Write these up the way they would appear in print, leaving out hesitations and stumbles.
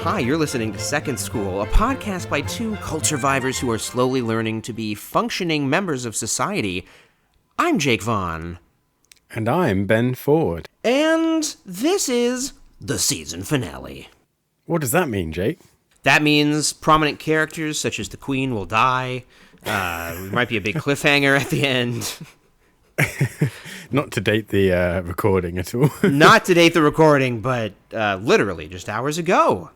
Hi, you're listening to Second School, a podcast by two cult survivors who are slowly learning to be functioning members of society. I'm Jake Vaughn. And I'm Ben Ford. And this is the season finale. What does that mean, Jake? That means prominent characters such as the Queen will die. There might be a big cliffhanger at the end. Not to date the recording at all. Not to date the recording, but literally just hours ago.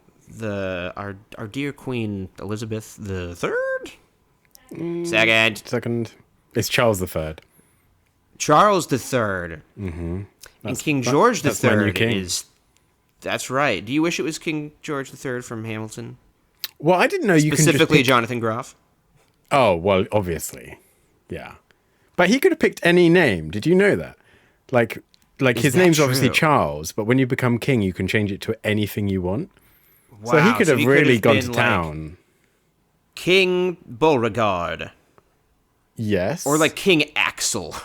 Our dear Queen Elizabeth III? Second. It's Charles III. Charles III. Mm-hmm. And King George III king. is... That's right. Do you wish it was King George III from Hamilton? Well, I didn't know you can Specifically just pick... Jonathan Groff? Oh, well, obviously. Yeah. But he could have picked any name. Did you know that? Like his name's obviously Charles, but when you become king, you can change it to anything you want. Wow. So he could have really gone to been, town. Like, King Beauregard. Yes. Or like King Axel.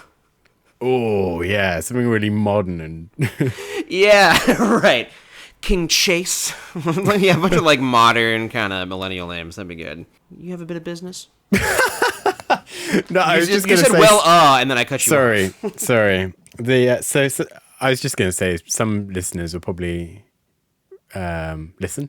Oh, yeah. Something really modern and... Yeah, right. King Chase. Yeah, a bunch of like modern kind of millennial names. That'd be good. You have a bit of business? No, I was just you going to said, say... and then I cut you off. Sorry. So I was just going to say some listeners will probably listen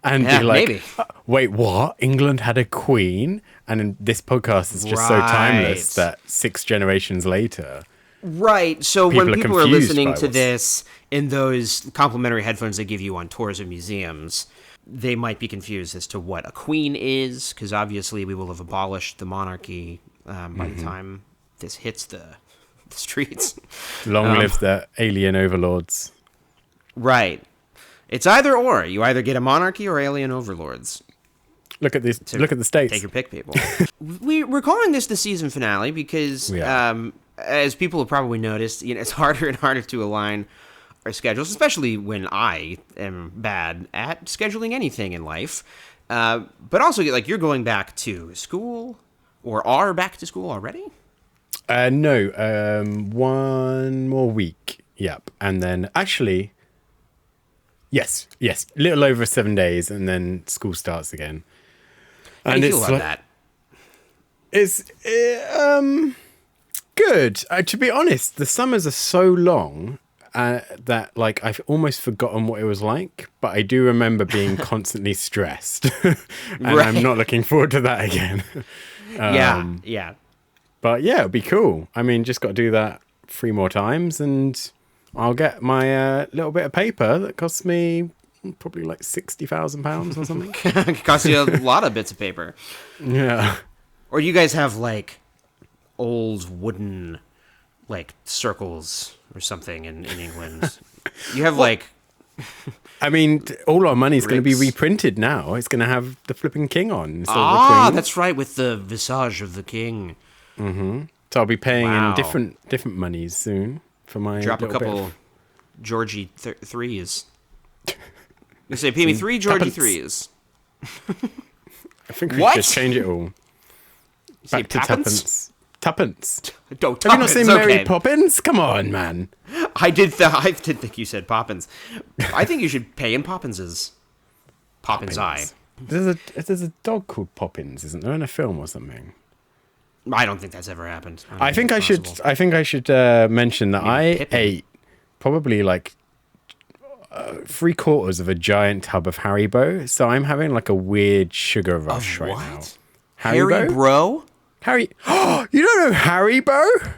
and be like, maybe. Wait, what? England had a queen? And this podcast is just so timeless that 6 generations later... Right. So when people are listening to what's... this in those complimentary headphones they give you on tours of museums, they might be confused as to what a queen is, because obviously we will have abolished the monarchy by the time this hits the streets. Long live the alien overlords. Right. It's either or. You either get a monarchy or alien overlords. Look at this. Look at the states. Take your pick, people. We're calling this the season finale because, as people have probably noticed, it's harder and harder to align our schedules, especially when I am bad at scheduling anything in life. But also, like, you're going back to school, or are back to school already? No, 1 more week. Yep, and then actually, yes, little over 7 days, and then school starts again. How do you feel about that? It's good. To be honest, the summers are so long that like I've almost forgotten what it was like. But I do remember being constantly stressed, and I'm not looking forward to that again. Yeah. But yeah, it'd be cool. I mean, just got to do that 3 more times, and I'll get my little bit of paper that costs me probably like £60,000 or something. It costs you a lot of bits of paper. Yeah. Or you guys have like old wooden like circles or something in England. You have like... I mean, all our money's going to be bricks. reprinted now. It's going to have the flipping king on instead of the queen. That's right, with the visage of the king. Mm-hmm. So I'll be paying in different monies soon for my Drop a couple Georgie threes. You say, pay me 3 Georgie threes. I think we should just change it all. Back to tuppence. Tuppence. Don't Have you not seen Mary Poppins? Come on, man. I did think you said Poppins. I think you should pay in Poppins's. Poppins' eye. There's a dog called Poppins, isn't there, in a film or something? I don't think that's ever happened. I think I should mention that I ate probably like 3/4 of a giant tub of Haribo, so I'm having like a weird sugar rush right now. Haribo? Harry, you don't know Haribo?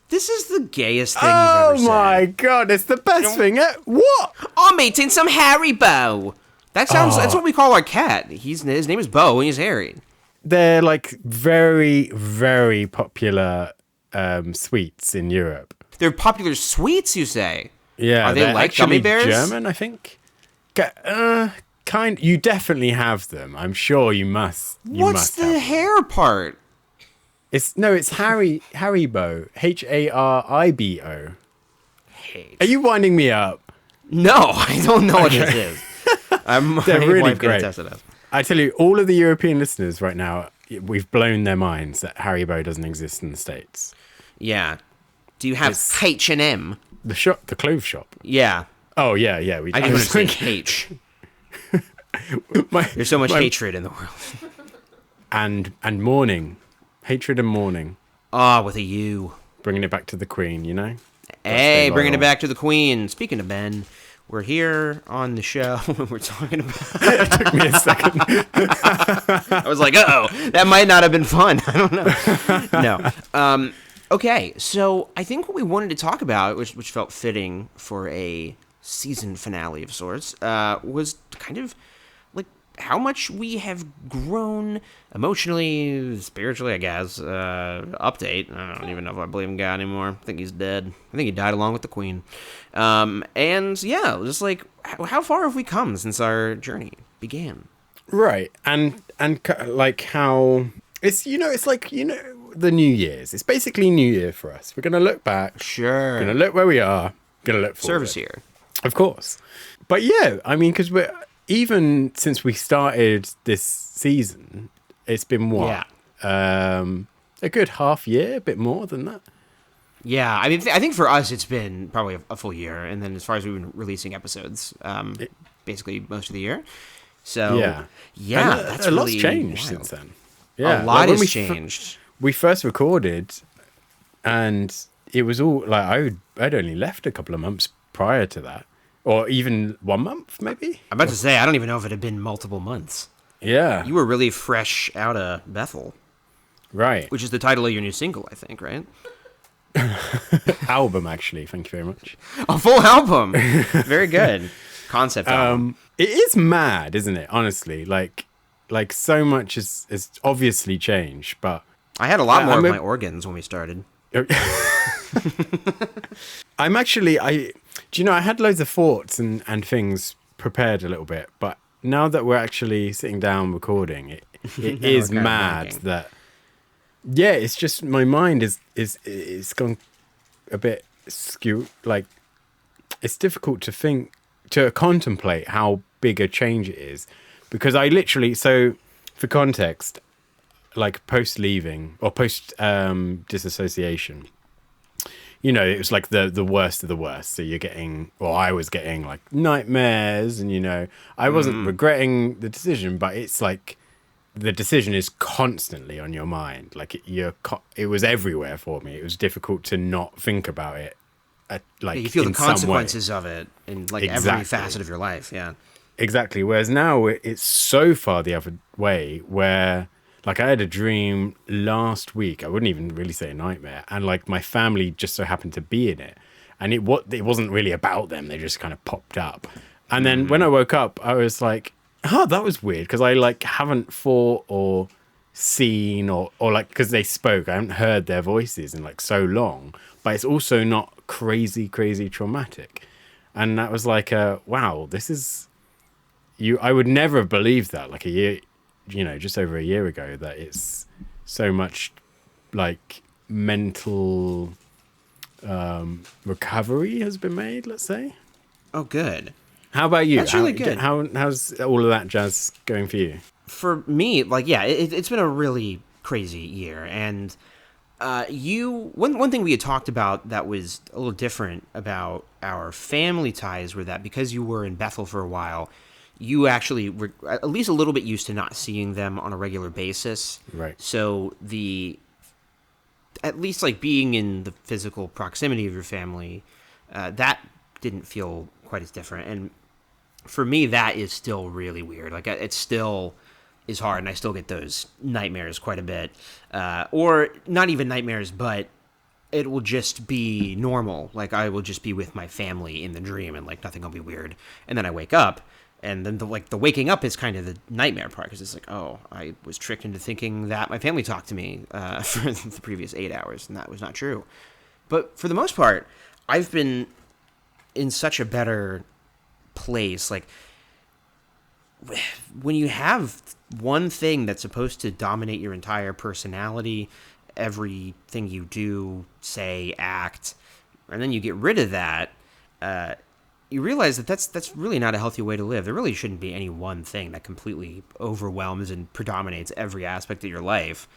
This is the gayest thing you've ever said. Oh my god, it's the best thing. What? I'm eating some Haribo. That's what we call our cat. His name is Bo and he's hairy. They're like very, very popular sweets in Europe. They're popular sweets, you say? Yeah, are they like gummy bears? German, I think. You definitely have them. I'm sure you must. What's the hair part? It's Haribo. Haribo. Are you winding me up? No, I don't know what this is. They're really great. Test it out. I tell you, all of the European listeners right now, we've blown their minds that Haribo doesn't exist in the States. Yeah. Do you have H&M? The clothes shop. Yeah. Oh yeah. I didn't say H. There's so much hatred in the world. And mourning. Hatred and mourning. Ah, with a U. Bringing it back to the Queen, you know? Hey, bringing it back to the Queen. Speaking of Ben, we're here on the show. We're talking about... It took me a second. I was like, uh-oh, that might not have been fun. I don't know. No. Okay, so I think what we wanted to talk about, which felt fitting for a season finale of sorts, was kind of like how much we have grown emotionally, spiritually, I guess. Update. I don't even know if I believe in God anymore. I think he's dead. I think he died along with the Queen. And yeah, just like how far have we come since our journey began? Right. And like how it's, it's like, the New Year's. It's basically New Year for us. We're going to look back. Sure. We're going to look where we are. Going to look forward. Service here. Of course. But yeah, I mean, because even since we started this season, it's been what? Yeah. A good half year, a bit more than that. Yeah, I mean, I think for us, it's been probably a full year. And then as far as we've been releasing episodes, basically most of the year. So, yeah, that's a lot's changed since then. Yeah, a lot has changed. We first recorded, and it was all like I'd only left a couple of months prior to that, or even 1 month, maybe. I'm about to say, I don't even know if it had been multiple months. Yeah. You were really fresh out of Bethel. Right. Which is the title of your new single, I think, right? Album, actually. Thank you very much. A full album. Very good. Concept album. It is mad, isn't it? Honestly, like so much has obviously changed, but I had a lot more of my organs when we started. I'm actually, I had loads of thoughts and things prepared a little bit, but now that we're actually sitting down recording, it is mad that, yeah, it's just, my mind is gone a bit skewed. Like, it's difficult to contemplate how big a change it is, because I literally, so for context, like post leaving or post disassociation, it was like the worst of the worst. So I was getting like nightmares, and I wasn't regretting the decision, but it's like the decision is constantly on your mind. Like it was everywhere for me. It was difficult to not think about it. You feel the consequences of it in like every facet of your life. Yeah, exactly. Whereas now it's so far the other way, where like I had a dream last week. I wouldn't even really say a nightmare, and like my family just so happened to be in it, and it wasn't really about them. They just kind of popped up, and then when I woke up, I was like, "Oh, that was weird," because I like haven't thought or seen or like, because they spoke, I haven't heard their voices in like so long, but it's also not crazy traumatic. And that was like wow, this is I would never have believed that like a year, just over a year ago, that it's so much like mental recovery has been made, let's say. Oh, good. How about you? That's really good. How's all of that jazz going for you? For me, like, yeah, it's been a really crazy year. And one thing we had talked about that was a little different about our family ties were that because you were in Bethel for a while, you actually were at least a little bit used to not seeing them on a regular basis. Right. So at least like being in the physical proximity of your family, that didn't feel quite as different. And for me, that is still really weird. Like it still is hard, and I still get those nightmares quite a bit. Or not even nightmares, but it will just be normal. Like I will just be with my family in the dream, and like nothing will be weird. And then I wake up, and then the waking up is kind of the nightmare part, because it's like, oh, I was tricked into thinking that my family talked to me for the previous 8 hours, and that was not true. But for the most part, I've been in such a better place. Like when you have one thing that's supposed to dominate your entire personality, everything you do, say, act, and then you get rid of that, you realize that that's really not a healthy way to live. There really shouldn't be any one thing that completely overwhelms and predominates every aspect of your life.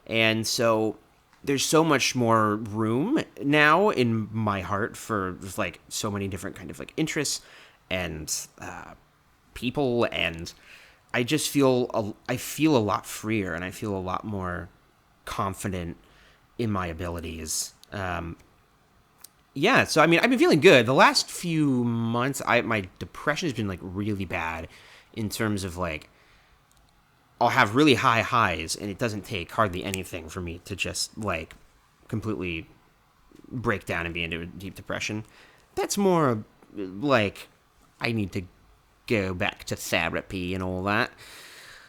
And so there's so much more room now in my heart for like so many different kind of like interests and people, and I just feel I feel a lot freer, and I feel a lot more confident in my abilities. Yeah, so I mean, I've been feeling good. The last few months, my depression has been like really bad in terms of like I'll have really high highs, and it doesn't take hardly anything for me to just like completely break down and be into a deep depression. That's more like I need to go back to therapy and all that.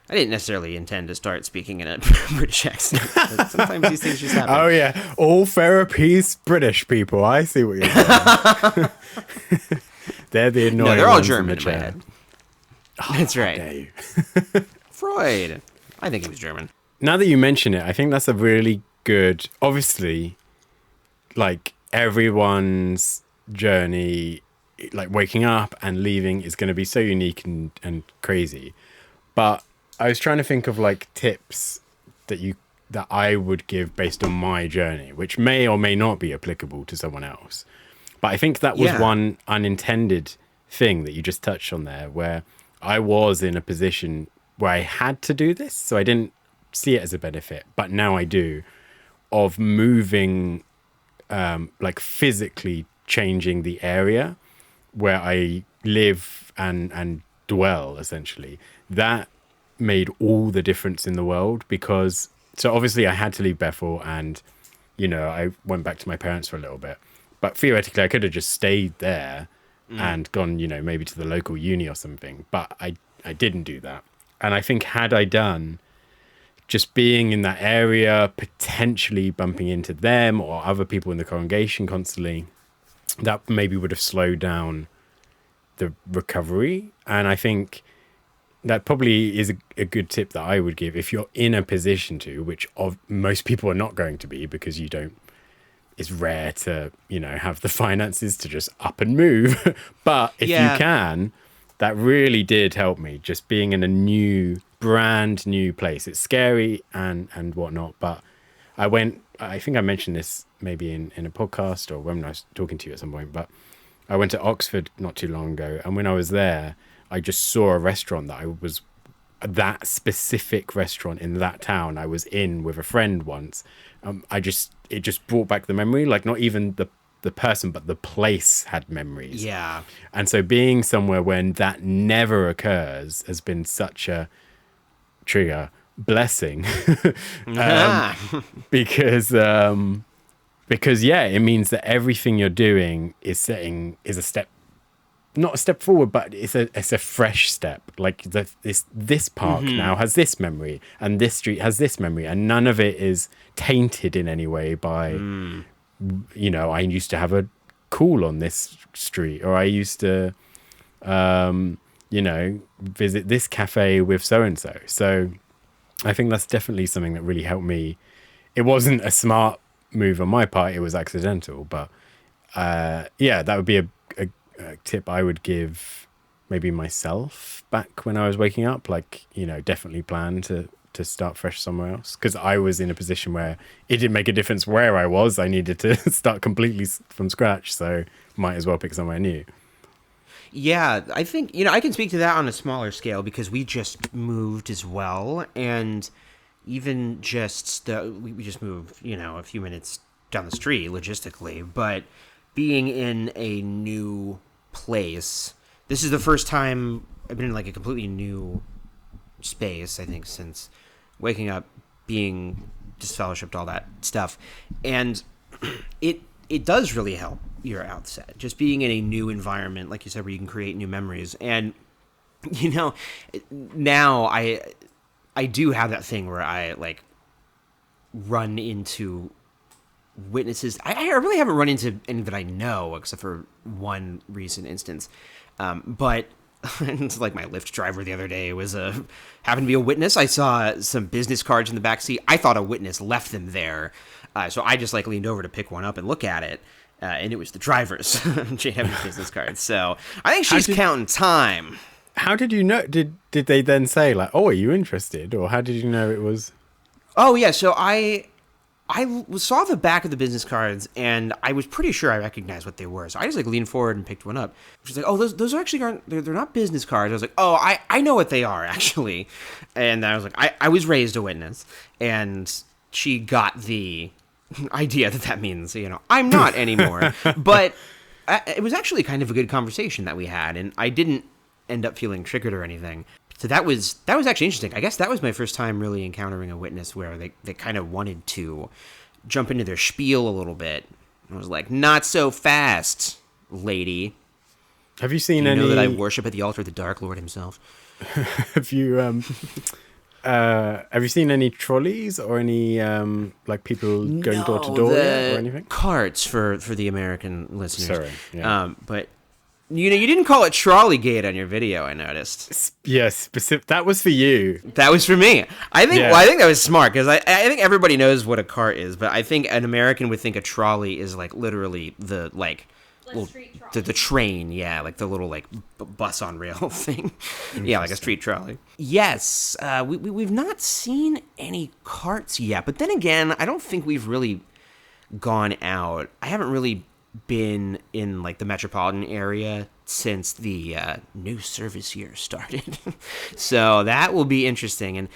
I didn't necessarily intend to start speaking in a British accent, but sometimes these things just happen. Oh, yeah. All therapies British people. I see what you're saying. They're the annoying No, they're all ones German in the in my chat. head. That's How right. dare you. Freud. I think he was German. Now that you mention it, I think that's a really good... Obviously, like, everyone's journey, like, waking up and leaving is going to be so unique and crazy. But I was trying to think of, like, tips that I would give based on my journey, which may or may not be applicable to someone else. But I think that was one unintended thing that you just touched on there, where I was in a position where I had to do this, so I didn't see it as a benefit, but now I do, of moving, like physically changing the area where I live and dwell, essentially. That made all the difference in the world, because, so obviously I had to leave Bethel and, you know, I went back to my parents for a little bit, but theoretically I could have just stayed there and gone, you know, maybe to the local uni or something, but I didn't do that. And I think had I done, just being in that area, potentially bumping into them or other people in the congregation constantly, that maybe would have slowed down the recovery. And I think that probably is a good tip that I would give if you're in a position to, which most people are not going to be, because it's rare to, you know, have the finances to just up and move. But if you can, that really did help me, just being in a brand new place. It's scary and whatnot, but I think I mentioned this maybe in a podcast or when I was talking to you at some point, but I went to Oxford not too long ago. And when I was there, I just saw a restaurant that specific restaurant in that town I was in with a friend once. It just brought back the memory, like not even the person, but the place had memories. Yeah. And so being somewhere when that never occurs has been such a blessing. Because yeah, it means that everything you're doing is a step, not a step forward, but it's a fresh step. Like this park now has this memory, and this street has this memory, and none of it is tainted in any way by, you know, I used to have a call on this street, or I used to, you know, visit this cafe with so-and-so. So I think that's definitely something that really helped me. It wasn't a smart move on my part, it was accidental, but yeah, that would be a tip I would give maybe myself back when I was waking up. Like, you know, definitely plan to start fresh somewhere else, because I was in a position where it didn't make a difference where I was. I needed to start completely from scratch, so might as well pick somewhere new. Yeah, I think, you know, I can speak to that on a smaller scale because we just moved as well, and even just we just moved, you know, a few minutes down the street logistically, but being in a new place, this is the first time I've been in like a completely new space, I think, since waking up, being disfellowshipped, all that stuff, and it does really help your outset, just being in a new environment, like you said, where you can create new memories. And you know, now I do have that thing where I like run into witnesses. I really haven't run into any that I know, except for one recent instance, but it's like my Lyft driver the other day was happened to be a witness. I saw some business cards in the back seat. I thought a witness left them there, so I just like leaned over to pick one up and look at it, and it was the driver's JW business card. So I think she's counting time. How did you know? Did they then say like, "Oh, are you interested?" Or how did you know it was? Oh yeah, so saw the back of the business cards, and I was pretty sure I recognized what they were. So I just like leaned forward and picked one up. She's like, "Oh, those actually aren't. They're not business cards." I was like, "Oh, I know what they are actually," and I was like, "I was raised a witness," and she got the idea that means I'm not anymore. But it was actually kind of a good conversation that we had, and I didn't end up feeling triggered or anything. So that was actually interesting. I guess that was my first time really encountering a witness where they kind of wanted to jump into their spiel a little bit. I was like, not so fast, lady. Have you seen you any? Know that I worship at the altar of the Dark Lord himself. Have you seen any trolleys or any like people going door to door or anything? Carts for the American listeners. Sorry, yeah. But you didn't call it trolley gate on your video, I noticed. Yes, that was for you. That was for me. I think I think that was smart because I think everybody knows what a cart is, but I think an American would think a trolley is like literally the the train, like the little like bus on rail thing. Yeah, like a street trolley. Yes, we've not seen any carts yet, but then again, I don't think we've really gone out. I haven't really been in like the metropolitan area since the new service year started. So that will be interesting. And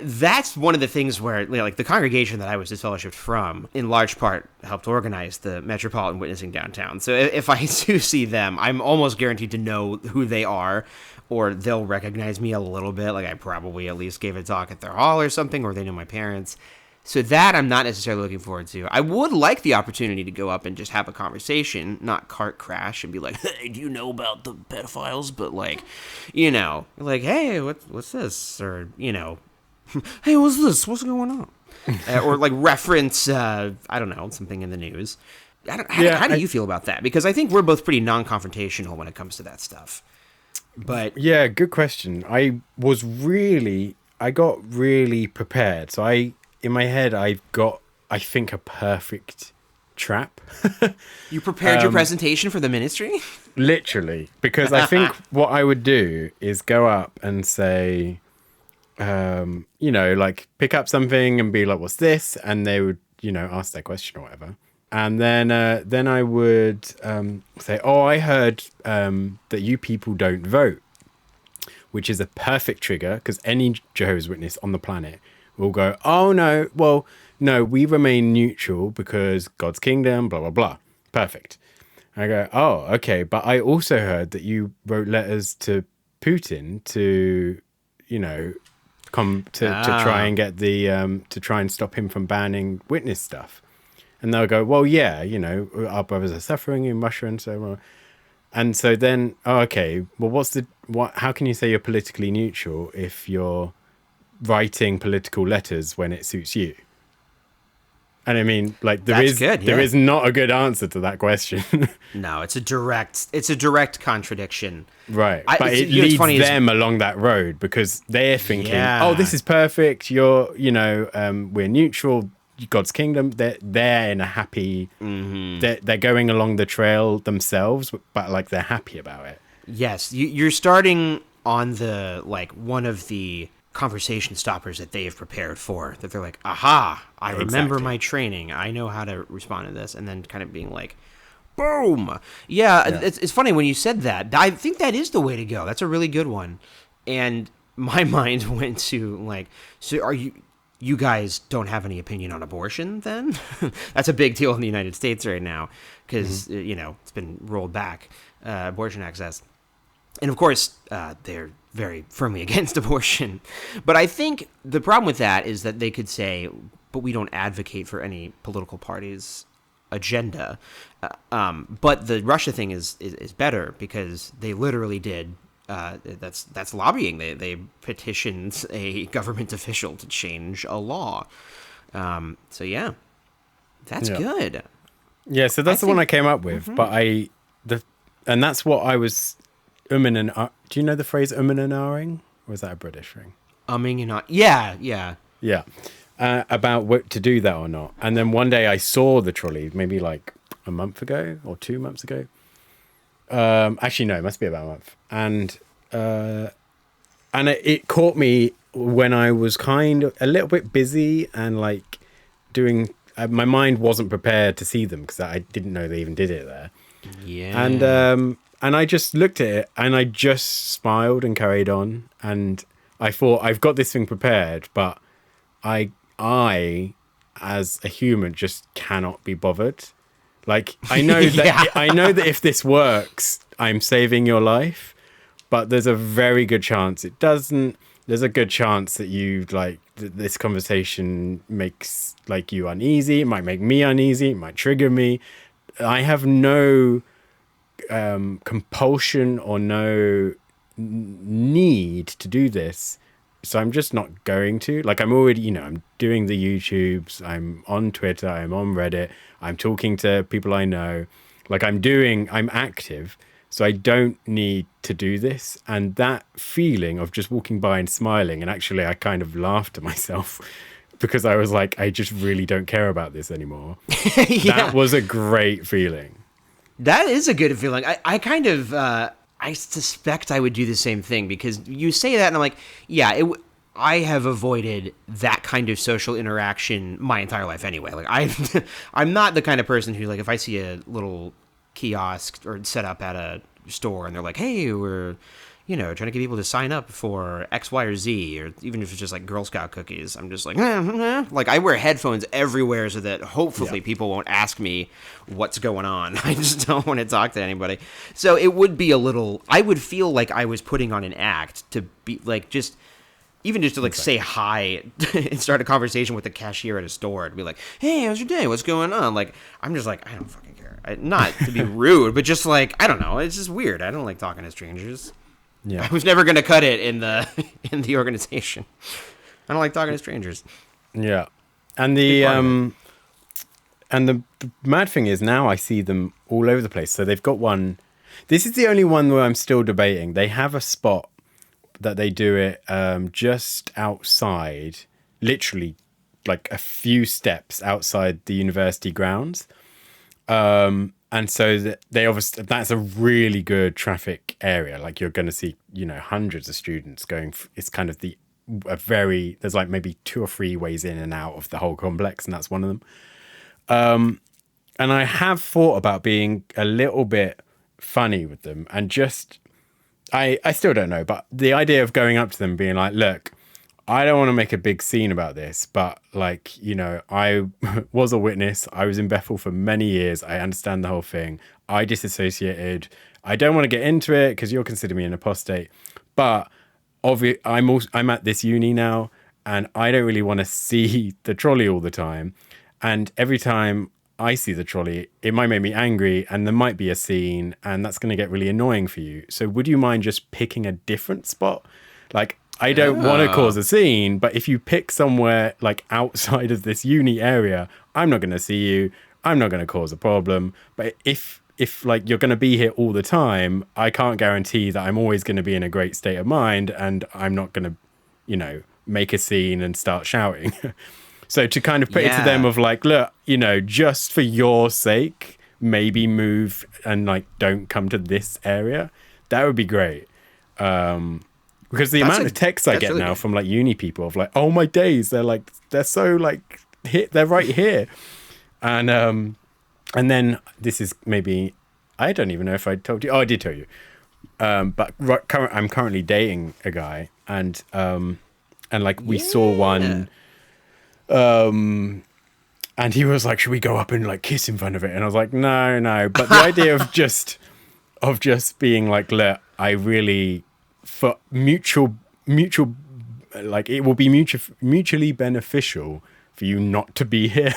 that's one of the things where like the congregation that I was disfellowshipped from in large part helped organize the metropolitan witnessing downtown. So if I do see them, I'm almost guaranteed to know who they are, or they'll recognize me a little bit. Like I probably at least gave a talk at their hall or something, or they know my parents. So that I'm not necessarily looking forward to. I would like the opportunity to go up and just have a conversation, not cart crash and be like, "Hey, do you know about the pedophiles?" But like, like, "Hey, what's this?" Or "Hey, what's this? What's going on?" Or like reference, I don't know, something in the news. How do you feel about that? Because I think we're both pretty non-confrontational when it comes to that stuff. But yeah, good question. I got really prepared. So in my head, I think, a perfect trap. You prepared your presentation for the ministry? Literally. Because I think what I would do is go up and say, like pick up something and be like, "What's this?" And they would, ask their question or whatever. And then I would say, "Oh, I heard that you people don't vote," which is a perfect trigger because any Jehovah's Witness on the planet will go, "Oh, no, well, no, we remain neutral because God's kingdom, blah, blah, blah." Perfect. I go, "Oh, okay, but I also heard that you wrote letters to Putin to, come to try and get to try and stop him from banning witness stuff." And they'll go, "Well, yeah, our brothers are suffering in Russia and so on." And so then, okay, well, how can you say you're politically neutral if you're writing political letters when it suits you? And I mean, like there is not a good answer to that question. No, it's a direct contradiction. Right. But it leads them along that road because they're thinking, "Oh, this is perfect. You're, we're neutral. God's kingdom." They're in a happy, they're going along the trail themselves, but like they're happy about it. Yes. You're starting on the, like one of the conversation stoppers that they have prepared for, that they're like, "Aha, I remember my training. I know how to respond to this." And then kind of being like, boom. Yeah. It's funny when you said that. I think that is the way to go. That's a really good one. And my mind went to like, so are you guys don't have any opinion on abortion then? That's a big deal in the United States right now because, it's been rolled back, abortion access. And of course, they're very firmly against abortion. But I think the problem with that is that they could say, "But we don't advocate for any political party's agenda." But the Russia thing is better because they literally did. That's lobbying. They petitioned a government official to change a law. So yeah, that's good. Yeah, so that's the one I came up with. But and that's what I was. And do you know the phrase "umming and ahhing"? Or is that a British thing? Umming and ahhing. Yeah. About what to do that or not. And then one day I saw the trolley, maybe like a month ago or 2 months ago. Actually, no, it must be about a month. And it caught me when I was kind of a little bit busy and like doing my mind wasn't prepared to see them because I didn't know they even did it there. Yeah. And I just looked at it and I just smiled and carried on. And I thought, I've got this thing prepared, but I as a human just cannot be bothered. Like, I know that I know that if this works, I'm saving your life, but there's a very good chance it doesn't. There's a good chance that you this conversation makes you uneasy. It might make me uneasy. It might trigger me. I have no compulsion or no need to do this. So I'm just not going to. I'm already, I'm doing the YouTubes. I'm on Twitter. I'm on Reddit. I'm talking to people I know. I'm active. So I don't need to do this. And that feeling of just walking by and smiling, and actually I kind of laughed to myself because I was like, I just really don't care about this anymore. That was a great feeling. That is a good feeling. I kind of, I suspect I would do the same thing because you say that and I'm like, yeah, I have avoided that kind of social interaction my entire life anyway. I'm not the kind of person who, if I see a little kiosk or set up at a store and they're like, hey, we're, trying to get people to sign up for X, Y, or Z, or even if it's just Girl Scout cookies, I'm just I wear headphones everywhere so that hopefully people won't ask me what's going on. I just don't want to talk to anybody. So it would be I would feel like I was putting on an act to be just to say hi and start a conversation with the cashier at a store and be like, hey, how's your day? What's going on? I'm just I don't fucking care. Not to be rude, but just I don't know. It's just weird. I don't like talking to strangers. Yeah. I was never going to cut it in the organization. I don't like talking to strangers. Yeah. And the mad thing is now I see them all over the place. So they've got one. This is the only one where I'm still debating. They have a spot that they do it just outside, literally a few steps outside the university grounds. And so they obviously, that's a really good traffic area. You're going to see, hundreds of students going. It's kind of there's maybe 2 or 3 ways in and out of the whole complex, and that's one of them. And I have thought about being a little bit funny with them and just, I still don't know, but the idea of going up to them being like, look, I don't want to make a big scene about this, but I was a witness. I was in Bethel for many years. I understand the whole thing. I disassociated. I don't want to get into it because you'll consider me an apostate, but I'm at this uni now and I don't really want to see the trolley all the time. And every time I see the trolley, it might make me angry and there might be a scene and that's going to get really annoying for you. So would you mind just picking a different spot? I don't want to cause a scene, but if you pick somewhere outside of this uni area, I'm not going to see you. I'm not going to cause a problem. But if you're going to be here all the time, I can't guarantee that I'm always going to be in a great state of mind and I'm not going to, make a scene and start shouting. So to kind of put it to them of look, just for your sake, maybe move and don't come to this area. That would be great. Because the amount of texts I get really now from uni people of oh my days, they're so they're right here. And then this is maybe, I don't even know if I told you. Oh, I did tell you. But I'm currently dating a guy and we saw one, and he was like, should we go up and kiss in front of it? And I was like, no. But the idea of just being look, I really, for mutual it will be mutually beneficial for you not to be here.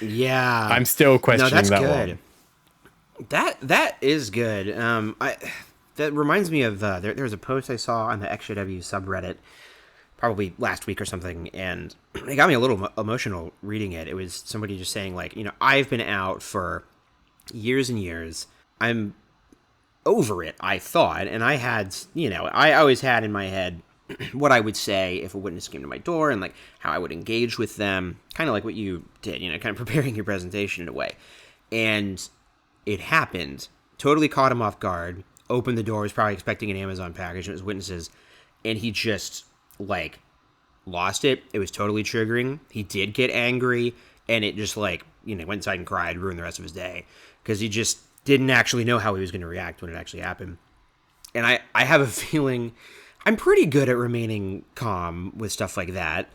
Yeah, I'm still questioning that good. one. That is good. That reminds me of there was a post I saw on the XJW subreddit probably last week or something, and it got me a little emotional reading it. It was somebody just saying I've been out for years and years. I'm over it, I thought, and I had, I always had in my head what I would say if a witness came to my door and how I would engage with them, kind of like what you did, kind of preparing your presentation in a way. And it happened, totally caught him off guard, opened the door, was probably expecting an Amazon package, and it was witnesses, and he just lost it. It was totally triggering. He did get angry, and it just like, went inside and cried, ruined the rest of his day because he just didn't actually know how he was going to react when it actually happened. And I have a feeling I'm pretty good at remaining calm with stuff like that.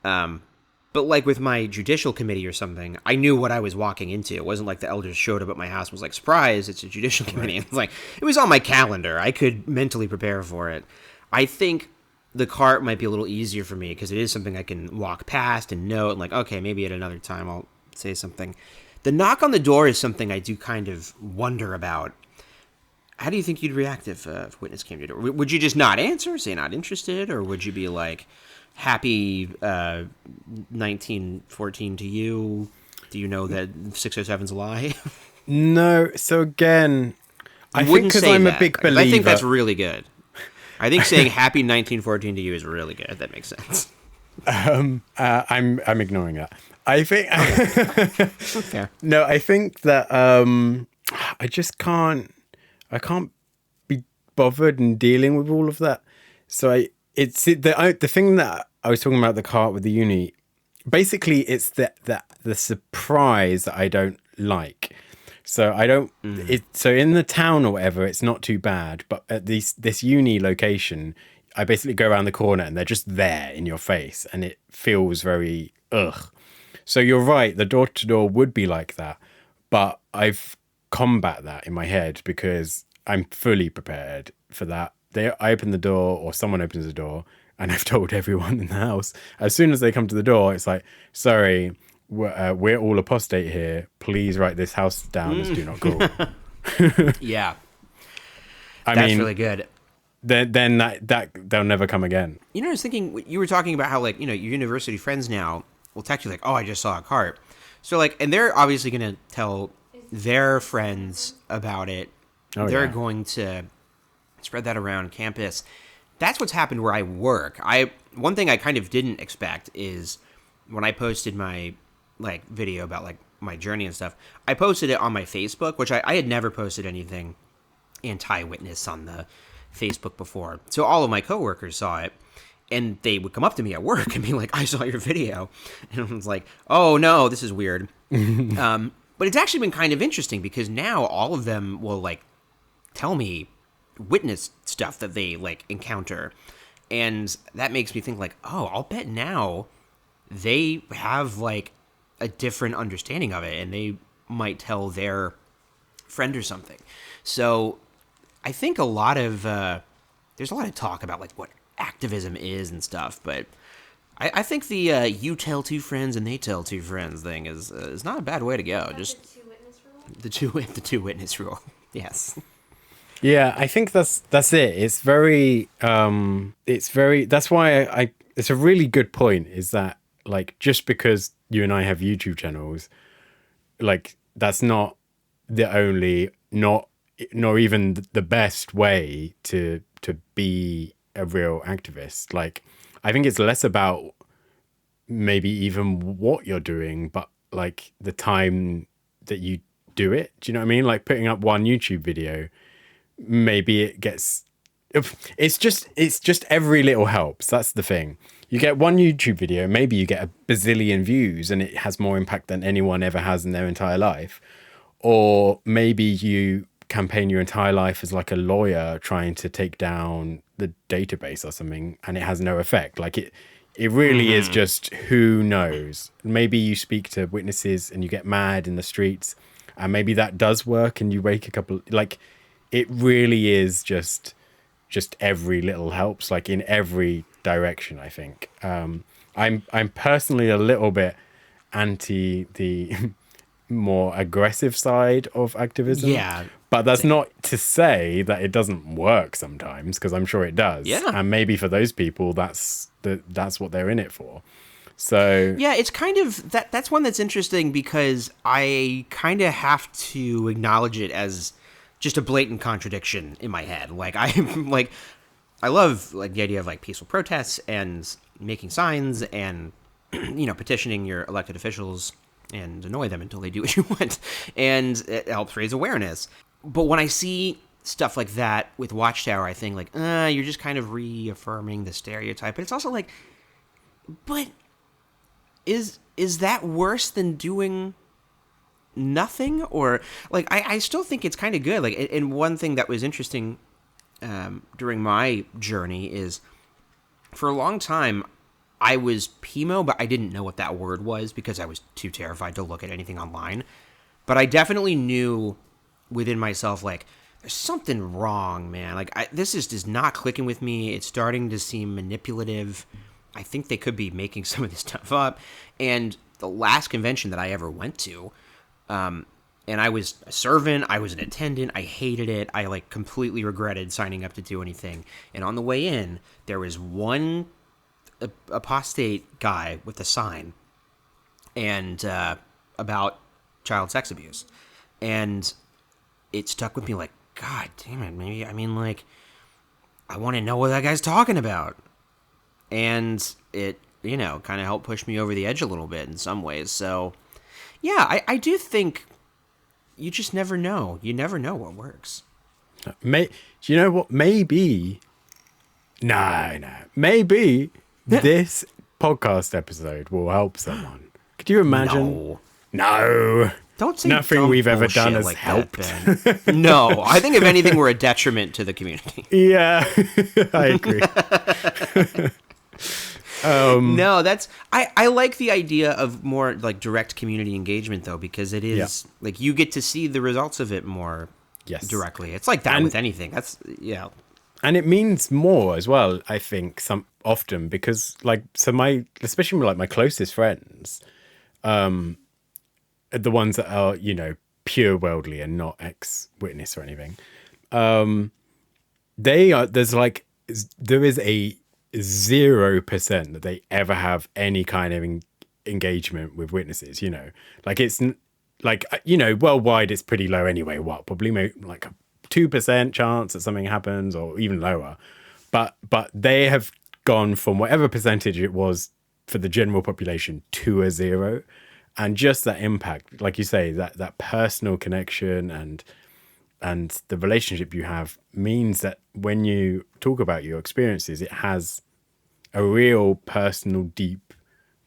But like with my judicial committee or something, I knew what I was walking into. It wasn't like the elders showed up at my house and was like, surprise, it's a judicial committee. It's like, it was on my calendar. I could mentally prepare for it. I think the cart might be a little easier for me because it is something I can walk past and note and like, okay, maybe at another time I'll say something. The knock on the door is something I do kind of wonder about. How do you think you'd react if a witness came to your door? Would you just not answer, say not interested, or would you be like, happy 1914 to you? Do you know that 607's a lie? No. So again, I think because I'm a big believer. I think that's really good. I think saying happy 1914 to you is really good. That makes sense. I'm ignoring that. I think. Fair. No, I think that I just can't. I can't be bothered in dealing with all of that. So it's the thing that I was talking about, the cart with the uni. Basically, it's the surprise that I don't like. So I don't. So in the town or whatever, it's not too bad. But at this uni location, I basically go around the corner and they're just there in your face, and it feels very ugh. So you're right. The door to door would be like that, but I've combat that in my head because I'm fully prepared for that. I open the door or someone opens the door and I've told everyone in the house, as soon as they come to the door, it's like, sorry, we're all apostate here. Please write this house down as do not call. Yeah. That's really good. Then that they'll never come again. I was thinking, you were talking about how like, your university friends now will text you like, oh, I just saw a cart. So like, and they're obviously going to tell their friends about it. They're going to spread that around campus. That's what's happened where I work. One thing I kind of didn't expect is when I posted my like video about like my journey and stuff, I posted it on my Facebook, which I had never posted anything anti-witness on the Facebook before. So all of my coworkers saw it, and they would come up to me at work and be like, I saw your video. And I was like, oh no, this is weird. But it's actually been kind of interesting because now all of them will like tell me witness stuff that they like encounter. And that makes me think like, oh, I'll bet now they have like a different understanding of it and they might tell their friend or something. So I think there's a lot of talk about like what activism is and stuff, but I think the you tell two friends and they tell two friends thing is not a bad way to go. Just the two witness rule. Yes. Yeah, I think that's it. It's very that's why it's a really good point is that like just because you and I have YouTube channels, like that's not the only nor even the best way to be a real activist. Like I think it's less about maybe even what you're doing, but like the time that you do it. Do you know what I mean? Like putting up one YouTube video, maybe it's just every little helps. That's the thing. You get one YouTube video, maybe you get a bazillion views and it has more impact than anyone ever has in their entire life. Or maybe you campaign your entire life as like a lawyer trying to take down the database or something and it has no effect. Like it really is just who knows. Maybe you speak to witnesses and you get mad in the streets and maybe that does work and you wake a couple, like it really is just every little helps, like in every direction, I think. I'm personally a little bit anti the more aggressive side of activism. Yeah. But that's not to say that it doesn't work sometimes, because I'm sure it does. Yeah. And maybe for those people, that's what they're in it for. So yeah, it's kind of that's one that's interesting because I kind of have to acknowledge it as just a blatant contradiction in my head. Like I love like the idea of like peaceful protests and making signs and petitioning your elected officials and annoy them until they do what you want, and it helps raise awareness. But when I see stuff like that with Watchtower, I think like, you're just kind of reaffirming the stereotype. But it's also like, but is that worse than doing nothing? Or like I still think it's kind of good. Like, and one thing that was interesting during my journey is for a long time I was PMO, but I didn't know what that word was because I was too terrified to look at anything online. But I definitely knew within myself, like, there's something wrong, man. Like, this is not clicking with me. It's starting to seem manipulative. I think they could be making some of this stuff up. And the last convention that I ever went to, and I was a servant, I was an attendant, I hated it. I, like, completely regretted signing up to do anything. And on the way in, there was one apostate guy with a sign and about child sex abuse. And it stuck with me like, God damn it, maybe, I mean, like, I want to know what that guy's talking about. And it, you know, kind of helped push me over the edge a little bit in some ways. So, yeah, I do think you just never know. You never know what works. Do you know what? Maybe this podcast episode will help someone. Could you imagine? No. Don't say nothing we've ever done has like helped. That, Ben. No, I think if anything, we're a detriment to the community. Yeah, I agree. No, that's I like the idea of more like direct community engagement though, because it is like you get to see the results of it more directly. It's like that with anything. That's and it means more as well. I think often because like especially like my closest friends, the ones that are, you know, pure worldly and not ex-witness or anything, there is a 0% that they ever have any kind of engagement with witnesses, you know, like it's like, you know, worldwide it's pretty low anyway. Probably like a 2% chance that something happens or even lower, but they have gone from whatever percentage it was for the general population to a 0. And just that impact, like you say, that personal connection and the relationship you have means that when you talk about your experiences, it has a real personal, deep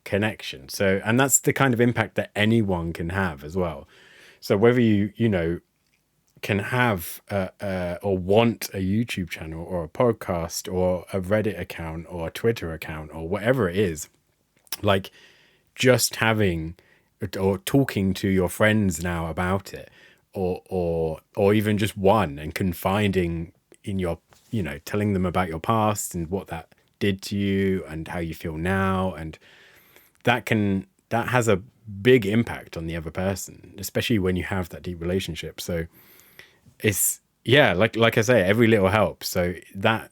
connection. So, and that's the kind of impact that anyone can have as well. So whether you know, can have or want a YouTube channel or a podcast or a Reddit account or a Twitter account or whatever it is, like just having or talking to your friends now about it, or even just one and confiding in your, you know, telling them about your past and what that did to you and how you feel now, and that has a big impact on the other person, especially when you have that deep relationship. So it's like I say, every little helps. So that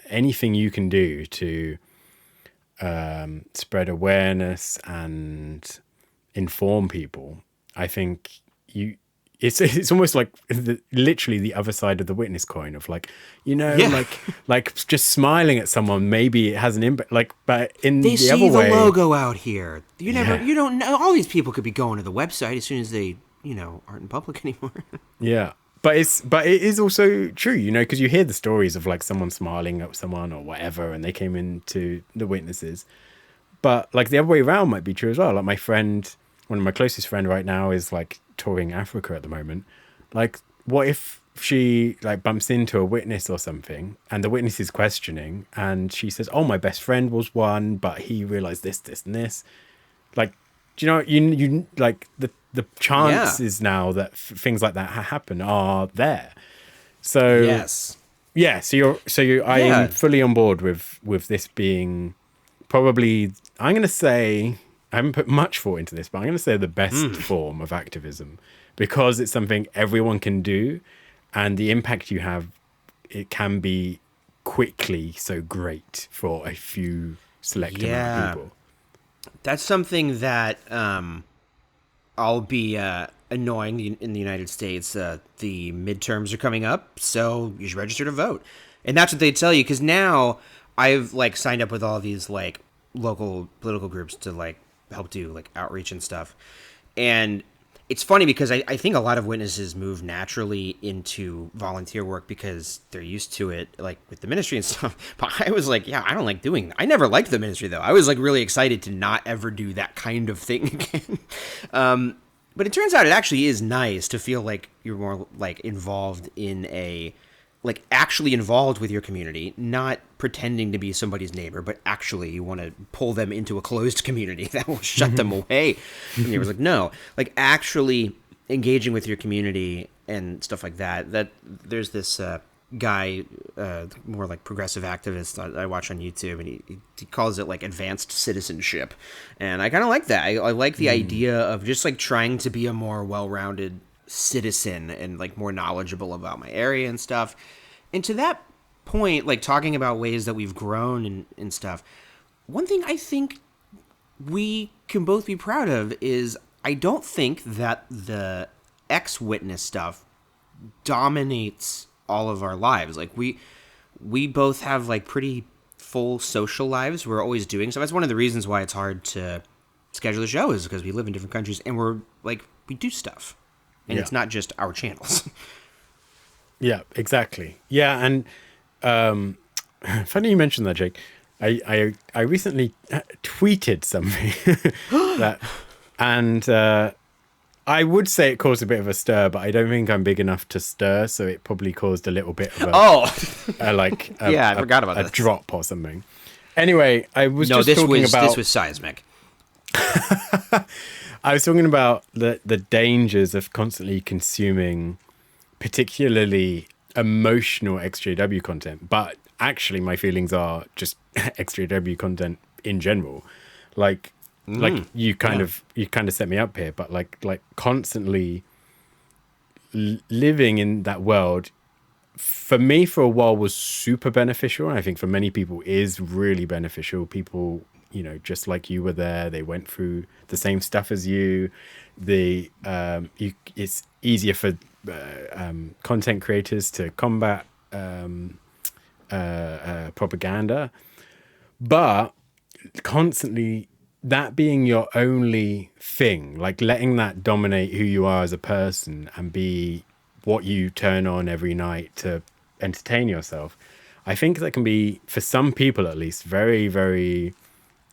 anything you can do to spread awareness and inform people, I think it's almost like literally the other side of the witness coin of like, you know, like just smiling at someone, maybe it has an impact, like, but in they the other way, see the logo out here. You don't know, all these people could be going to the website as soon as they, you know, aren't in public anymore. Yeah. But it is also true, you know, because you hear the stories of like someone smiling at someone or whatever, and they came into the witnesses. But like the other way around might be true as well. Like my friend, one of my closest friend right now is like touring Africa at the moment. Like, what if she like bumps into a witness or something, and the witness is questioning, and she says, "Oh, my best friend was one, but he realized this, and this." Like, do you know, you like the chances now that things like that happen are there. So I am fully on board with this being probably, I'm going to say, I haven't put much thought into this, but I'm going to say the best form of activism, because it's something everyone can do, and the impact you have, it can be quickly so great for a few select amount of people. That's something that I'll be annoying in the United States. The midterms are coming up, so you should register to vote. And that's what they tell you, because now I've like signed up with all these like local political groups to like help do like outreach and stuff. And it's funny because I think a lot of witnesses move naturally into volunteer work because they're used to it, like with the ministry and stuff. But I was like, yeah, I don't like doing that. I never liked the ministry, though. I was like really excited to not ever do that kind of thing again. But it turns out it actually is nice to feel like you're more like involved in like actually involved with your community, not pretending to be somebody's neighbor, but actually you want to pull them into a closed community that will shut them away. And he was like, no, like actually engaging with your community and stuff like that. That there's this guy, more like progressive activist I watch on YouTube, and he calls it like advanced citizenship. And I kind of like that. I like the idea of just like trying to be a more well-rounded citizen and like more knowledgeable about my area and stuff. And to that point, like talking about ways that we've grown and stuff, one thing I think we can both be proud of is I don't think that the ex-witness stuff dominates all of our lives. Like we both have like pretty full social lives. We're always doing stuff. That's one of the reasons why it's hard to schedule the show, is because we live in different countries and we do stuff. And it's not just our channels. Yeah, exactly. Yeah, and funny you mentioned that, Jake. I recently tweeted something and I would say it caused a bit of a stir, but I don't think I'm big enough to stir, so it probably caused a little bit of I forgot about a drop or something. Anyway, I was talking about... this was seismic. I was talking about the dangers of constantly consuming particularly emotional XJW content, but actually my feelings are just XJW content in general. Like you kind of set me up here, but like constantly living in that world for me for a while was super beneficial, and I think for many people is really beneficial. People, you know, just like you were there, they went through the same stuff as you. It's easier for content creators to combat propaganda, but constantly that being your only thing, like letting that dominate who you are as a person and be what you turn on every night to entertain yourself, I think that can be, for some people at least, very, very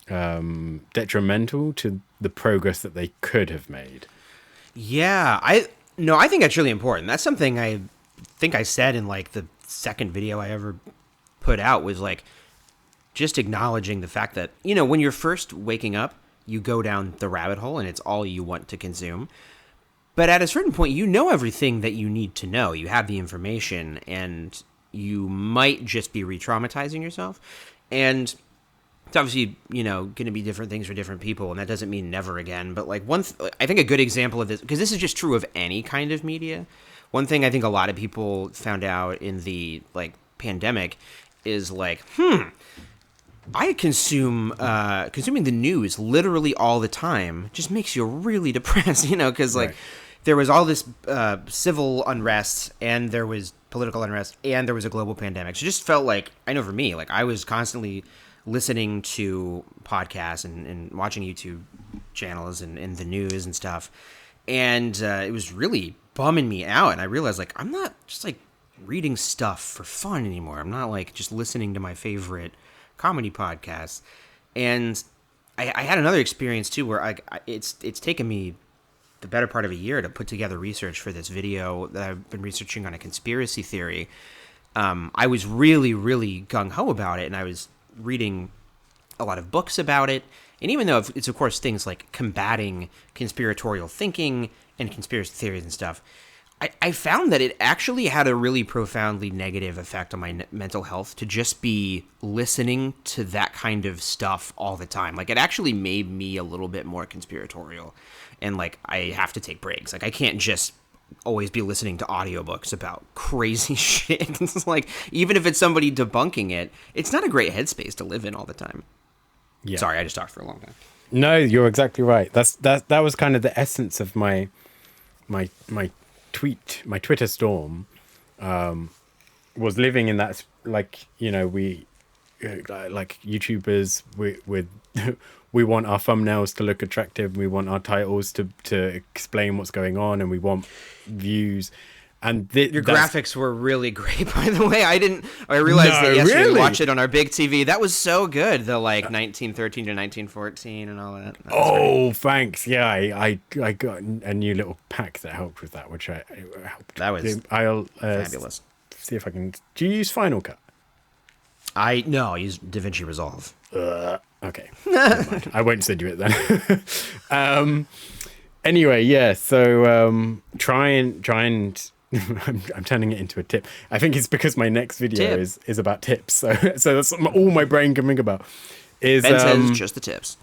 detrimental to the progress that they could have made. Yeah, I think that's really important. That's something I think I said in like the second video I ever put out, was like just acknowledging the fact that, you know, when you're first waking up, you go down the rabbit hole and it's all you want to consume. But at a certain point, you know everything that you need to know. You have the information, and you might just be re-traumatizing yourself. And it's obviously, you know, going to be different things for different people, and that doesn't mean never again. But like I think a good example of this, because this is just true of any kind of media. One thing I think a lot of people found out in the like pandemic is like, I consuming the news literally all the time just makes you really depressed, you know, because like there was all this civil unrest, and there was political unrest, and there was a global pandemic. So it just felt like, I know for me, like I was constantly listening to podcasts and watching YouTube channels and the news and stuff. And it was really bumming me out. And I realized like, I'm not just like reading stuff for fun anymore. I'm not like just listening to my favorite comedy podcasts. And I had another experience too, where it's taken me the better part of a year to put together research for this video that I've been researching on a conspiracy theory. I was really, really gung-ho about it, and I was reading a lot of books about it. And even though it's, of course, things like combating conspiratorial thinking and conspiracy theories and stuff, I found that it actually had a really profoundly negative effect on my mental health to just be listening to that kind of stuff all the time. Like, it actually made me a little bit more conspiratorial. And, like, I have to take breaks. Like, I can't just always be listening to audiobooks about crazy shit. It's like, even if it's somebody debunking it, it's not a great headspace to live in all the time. Yeah. Sorry, I just talked for a long time. No, you're exactly right. That was kind of the essence of my Twitter storm, was living in that, like, you know, like YouTubers with we want our thumbnails to look attractive, we want our titles to explain what's going on, and we want views. And your graphics were really great, by the way. I realized that yesterday. Really? We watched it on our big TV. That was so good. The 1913 to 1914 and all that. Great. Thanks. Yeah, I got a new little pack that helped with that, which helped. That was fabulous. See if I can. Do you use Final Cut? No, I use DaVinci Resolve. Okay. Never mind. I won't send you it then. Anyway, yeah. So try and. I'm turning it into a tip. I think it's because my next video is about tips. So that's all my brain can think about. Ben says just the tips.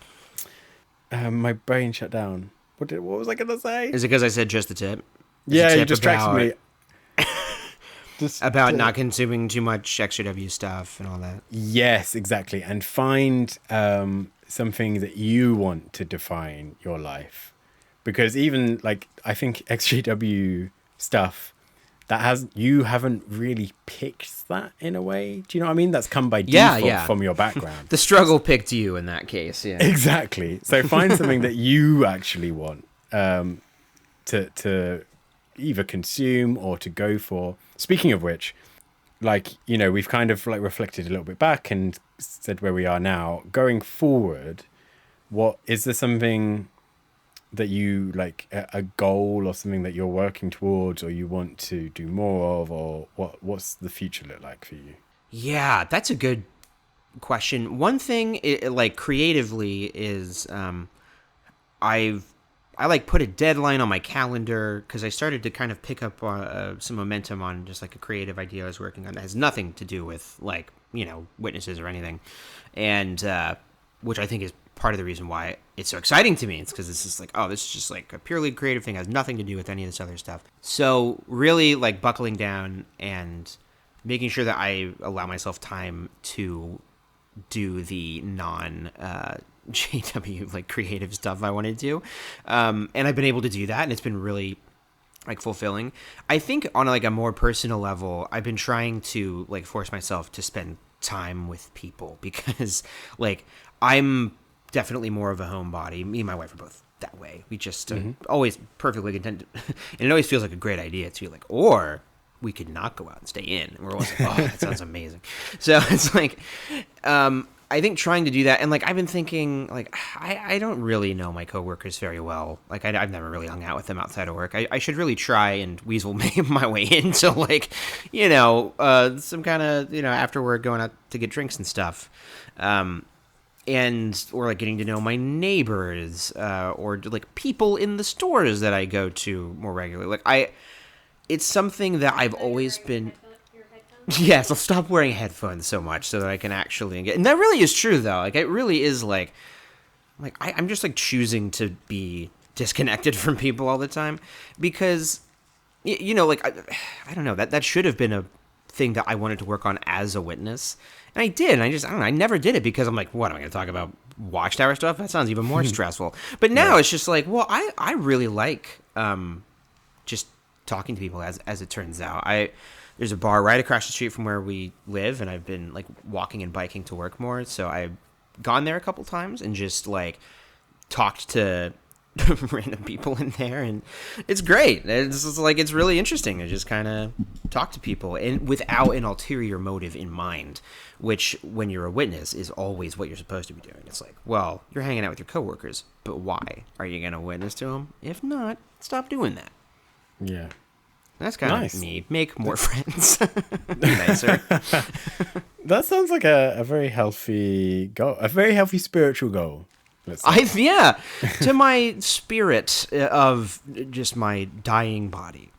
My brain shut down. What was I going to say? Is it because I said just the tip? You distracted me. About not consuming too much XJW stuff and all that. Yes, exactly. And find something that you want to define your life. Because even I think XJW stuff you haven't really picked that in a way. Do you know what I mean? That's come by default from your background. The struggle picked you in that case, yeah. Exactly. So find something that you actually want to either consume or to go for. Speaking of which, we've kind of reflected a little bit back and said where we are now. Going forward, what is there something that you a goal or something that you're working towards or you want to do more of, or what's the future look like for you? Yeah, that's a good question. One thing creatively is I put a deadline on my calendar because I started to kind of pick up some momentum on just a creative idea I was working on that has nothing to do with witnesses or anything, and which I think is part of the reason why it's so exciting to me. It's because it's just this is just a purely creative thing, has nothing to do with any of this other stuff. So really buckling down and making sure that I allow myself time to do the non JW creative stuff I want to do, and I've been able to do that, and it's been really fulfilling. I think on a more personal level, I've been trying to force myself to spend time with people because I'm definitely more of a homebody. Me and my wife are both that way. We just always perfectly content, and it always feels like a great idea too. Or we could not go out and stay in. And we're always that sounds amazing. So it's I think trying to do that, and I've been thinking I don't really know my coworkers very well. I've never really hung out with them outside of work. I should really try and weasel my way into some kind of after work going out to get drinks and stuff. Or getting to know my neighbors, or people in the stores that I go to more regularly. It's something that I've always been. Yes, I'll stop wearing headphones so much so that I can actually engage. And that really is true, though. It really is I'm just choosing to be disconnected from people all the time because, I don't know, that should have been a thing that I wanted to work on as a witness. And I did, and I don't know, I never did it because I'm what am I going to talk about? Watchtower stuff? That sounds even more stressful. But now it's just I really like just talking to people as it turns out. There's a bar right across the street from where we live, and I've been walking and biking to work more. So I've gone there a couple times and just talked to random people in there, and it's great. It's just, it's really interesting to just kind of talk to people and without an ulterior motive in mind, which when you're a witness is always what you're supposed to be doing. It's well, you're hanging out with your coworkers, but why? Are you going to witness to them? If not, stop doing that. Yeah. That's kind of me. Make more friends. Be nicer. That sounds like a very healthy goal, a very healthy spiritual goal. To my spirit of just my dying body.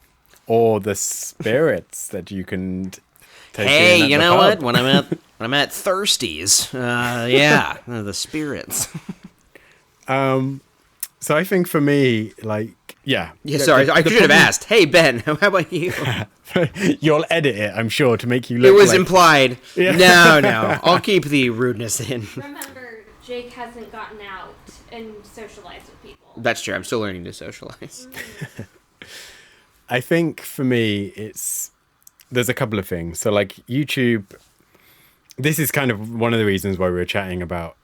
Or the spirits that you can take Hey, in at you the know pub. what? When I'm at Thirsties, the spirits. So I think for me, Yeah, sorry, I should have asked. Hey, Ben, how about you? You'll edit it, I'm sure, to make you look It was implied. Yeah. No, I'll keep the rudeness in. Remember, Jake hasn't gotten out and socialized with people. That's true. I'm still learning to socialize. I think for me, there's a couple of things. So YouTube, this is kind of one of the reasons why we were chatting about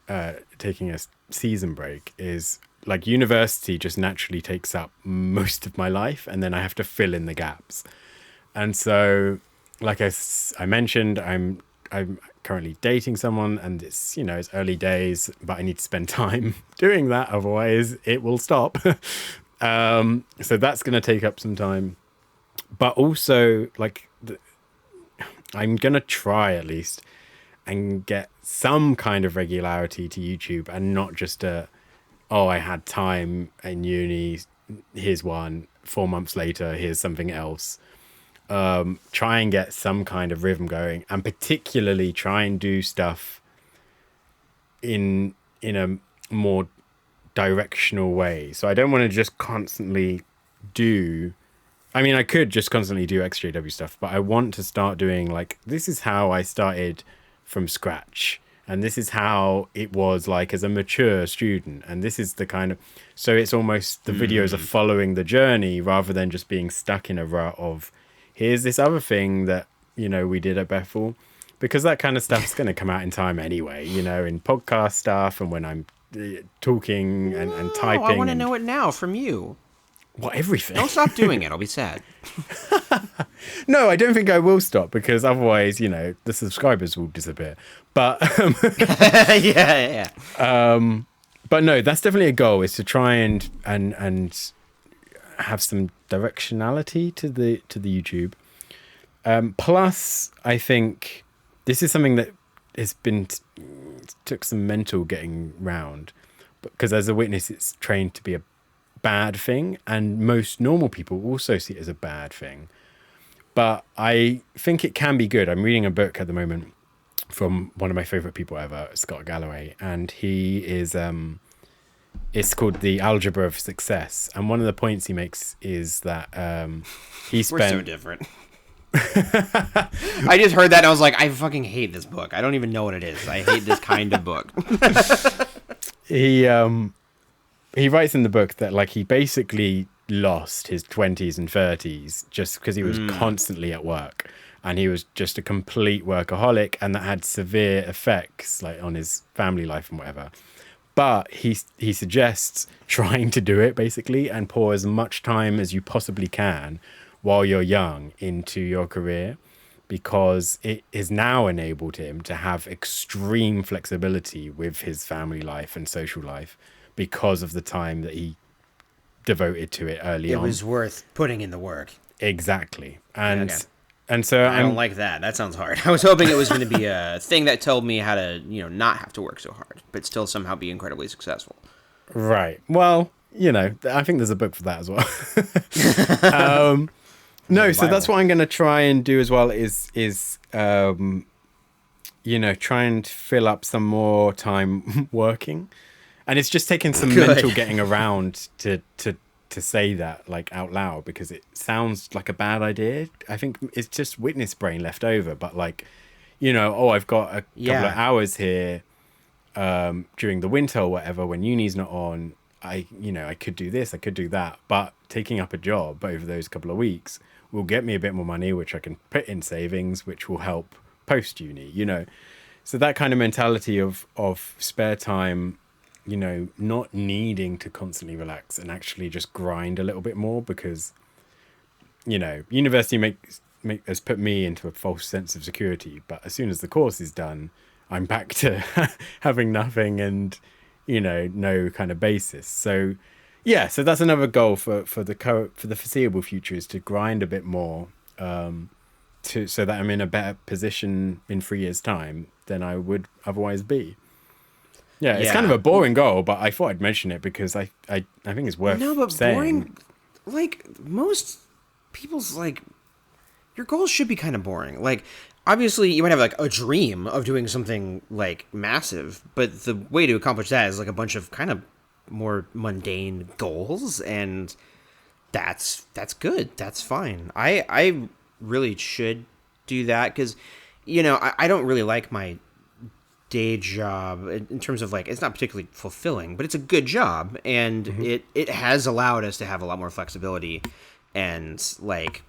taking a season break is like university just naturally takes up most of my life, and then I have to fill in the gaps. And so, like I mentioned, I'm currently dating someone, and it's it's early days, but I need to spend time doing that, otherwise it will stop. So that's going to take up some time, but also like I'm going to try at least and get some kind of regularity to YouTube, and not just I had time in uni, here's one, 4 months later, here's something else. Try and get some kind of rhythm going, and particularly try and do stuff in a more directional way. So I don't want to just constantly I could just constantly do XJW stuff, but I want to start doing like, this is how I started from scratch, and this is how it was like as a mature student, and this is the kind of, so it's almost the videos are following the journey rather than just being stuck in a rut of here's this other thing that we did at Bethel, because that kind of stuff's going to come out in time anyway, in podcast stuff, and when I'm talking and typing. I want to know it now from you. What, everything? Don't stop doing it. I'll be sad. No, I don't think I will stop, because otherwise, the subscribers will disappear. But yeah. But no, that's definitely a goal, is to try and have some directionality to the YouTube. Plus, I think this is something that has been took some mental getting round, because as a witness, it's trained to be a bad thing, and most normal people also see it as a bad thing. But I think it can be good. I'm reading a book at the moment from one of my favorite people ever, Scott Galloway, and he is it's called The Algebra of Success, and one of the points he makes is that he spent... We're so different. I just heard that and I was like, I fucking hate this book. I don't even know what it is. I hate this kind of book. He writes in the book that like he basically lost his 20s and 30s just because he was constantly at work, and he was just a complete workaholic, and that had severe effects like on his family life and whatever. But he suggests trying to do it basically and pour as much time as you possibly can while you're young into your career, because it has now enabled him to have extreme flexibility with his family life and social life because of the time that he devoted to it early on. It was worth putting in the work. Exactly. And okay. And so I don't like that. That sounds hard. I was hoping it was going to be a thing that told me how to, not have to work so hard, but still somehow be incredibly successful. Right. Well, I think there's a book for that as well. No, so that's what I'm going to try and do as well is try and fill up some more time working. And it's just taken some mental getting around to say that like out loud, because it sounds like a bad idea. I think it's just witness brain left over, but like, I've got a couple of hours here during the winter or whatever when uni's not on. I could do this, I could do that, but taking up a job over those couple of weeks will get me a bit more money, which I can put in savings, which will help post uni, So that kind of mentality of spare time, not needing to constantly relax and actually just grind a little bit more, because, university has put me into a false sense of security. But as soon as the course is done, I'm back to having nothing and, no kind of basis. So, so that's another goal for the foreseeable future, is to grind a bit more, so that I'm in a better position in 3 years' time than I would otherwise be. Yeah, it's kind of a boring goal, but I thought I'd mention it because I think it's worth saying. No, but boring, like, most people's, like, your goals should be kind of boring. Like, obviously, you might have, like, a dream of doing something, like, massive, but the way to accomplish that is, like, a bunch of kind of more mundane goals, and that's good. That's fine. I really should do that, because, I don't really like my day job in terms of, like, it's not particularly fulfilling, but it's a good job, and it has allowed us to have a lot more flexibility. And like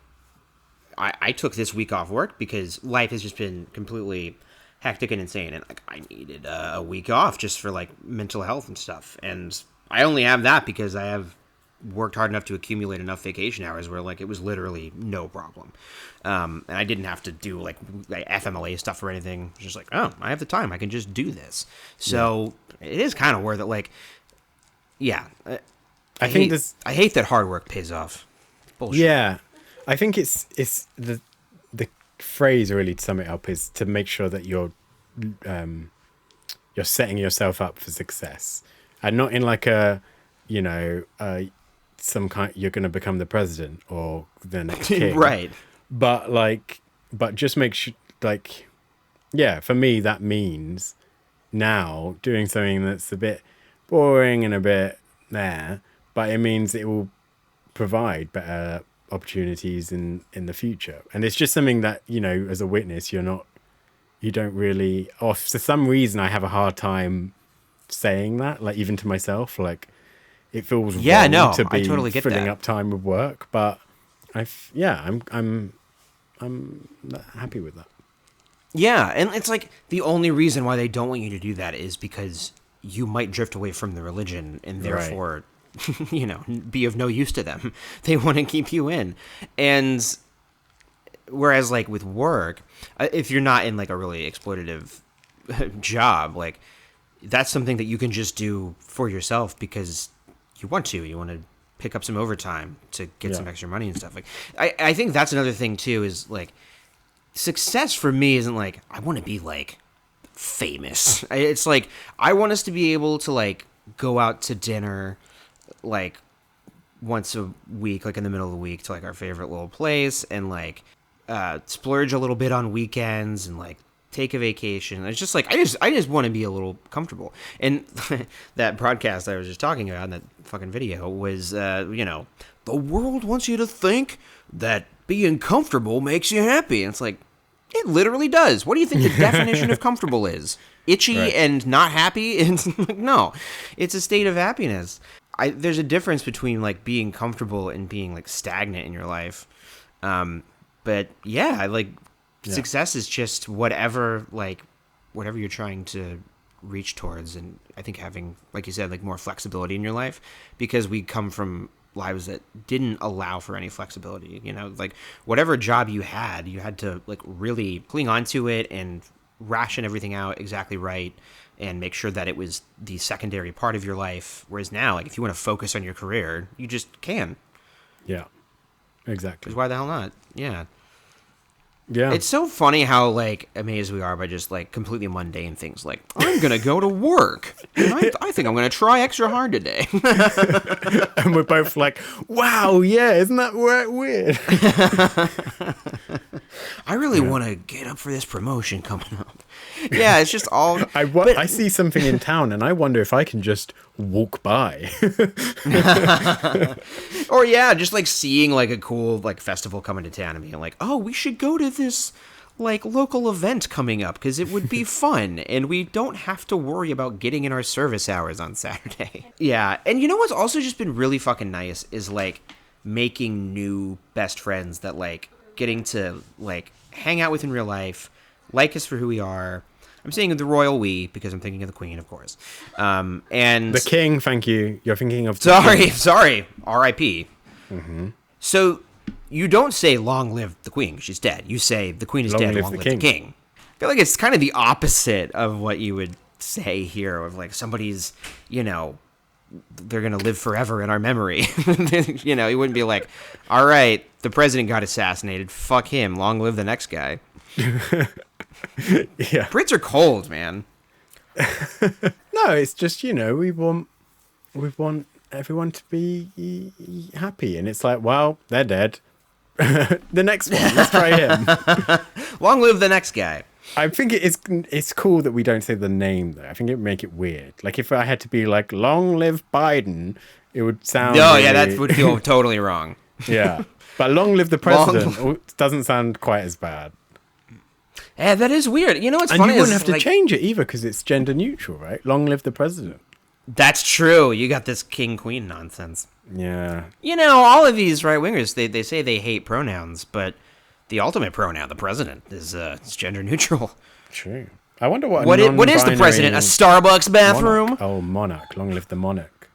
I took this week off work because life has just been completely hectic and insane, and like I needed a week off just for like mental health and stuff, and I only have that because I have worked hard enough to accumulate enough vacation hours where like it was literally no problem, and I didn't have to do like FMLA stuff or anything. Just like, oh, I have the time, I can just do this. So it is kind of worth it. Like, yeah, I hate that hard work pays off. Bullshit. Yeah, I think it's the phrase really to sum it up is to make sure that you're setting yourself up for success, and not in like a, you know, some kind you're going to become the president or the next king, right? But just make sure, like, yeah, for me that means now doing something that's a bit boring and a bit there, but it means it will provide better opportunities in the future. And it's just something that, you know, as a witness, you don't really, or for some reason I have a hard time saying that, like even to myself, like it feels wrong to be I totally get filling that. up time with work, but I'm happy with that. Yeah, and it's like the only reason why they don't want you to do that is because you might drift away from the religion and therefore, you know, be of no use to them. They want to keep you in. And whereas like with work, if you're not in like a really exploitative job, like that's something that you can just do for yourself because you want to pick up some overtime to get some extra money and stuff. Like I think that's another thing too, is like success for me isn't like I want to be like famous. It's like I want us to be able to like go out to dinner like once a week, like in the middle of the week, to like our favorite little place, and like splurge a little bit on weekends and like take a vacation. It's just like I just want to be a little comfortable. And that broadcast I was just talking about in that fucking video was you know, the world wants you to think that being comfortable makes you happy. And it's like, it literally does. What do you think the definition of comfortable is? Itchy and not happy? And like, no, it's a state of happiness. There's a difference between like being comfortable and being like stagnant in your life. But yeah, success is just whatever you're trying to reach towards. And I think having, like you said, like more flexibility in your life, because we come from lives that didn't allow for any flexibility, you know, like whatever job you had to like really cling on to it and ration everything out exactly right and make sure that it was the secondary part of your life. Whereas now, like if you want to focus on your career, you just can. Yeah, exactly. 'Cause why the hell not? Yeah. Yeah. It's so funny how like amazed we are by just like completely mundane things. Like, I'm going to go to work. And I think I'm going to try extra hard today. And we're both like, wow, yeah, isn't that weird? I really want to get up for this promotion coming up. Yeah, it's just all... I see something in town and I wonder if I can just walk by. Or yeah, just like seeing like a cool like festival coming to town and being like, oh, we should go to this like local event coming up because it would be fun and we don't have to worry about getting in our service hours on Saturday. Yeah, and you know what's also just been really fucking nice is like making new best friends that like getting to like hang out with in real life, like us for who we are. I'm saying the royal we because I'm thinking of the queen, of course. And the king, thank you. You're thinking of... Sorry. R.I.P. Mm-hmm. So you don't say long live the queen, she's dead. You say the queen is dead, long live the king. I feel like it's kind of the opposite of what you would say here, of like somebody's, you know, they're going to live forever in our memory. You know, you wouldn't be like, all right, the president got assassinated. Fuck him. Long live the next guy. Yeah. Brits are cold, man. No, it's just, you know, we want everyone to be happy. And it's like, well, they're dead. The next one, let's try him. Long live the next guy. I think it's cool that we don't say the name, though. I think it would make it weird. Like, if I had to be like, long live Biden, it would sound... Oh, really... yeah, that would feel totally wrong. Yeah. But long live the president doesn't sound quite as bad. Yeah, that is weird. You know what's funny? And you wouldn't have to change it either because it's gender neutral, right? Long live the president. That's true. You got this king-queen nonsense. Yeah. You know, all of these right-wingers, they say they hate pronouns, but the ultimate pronoun, the president, is gender neutral. True. I wonder what what is the president? A Starbucks bathroom? Monarch. Oh, monarch. Long live the monarch.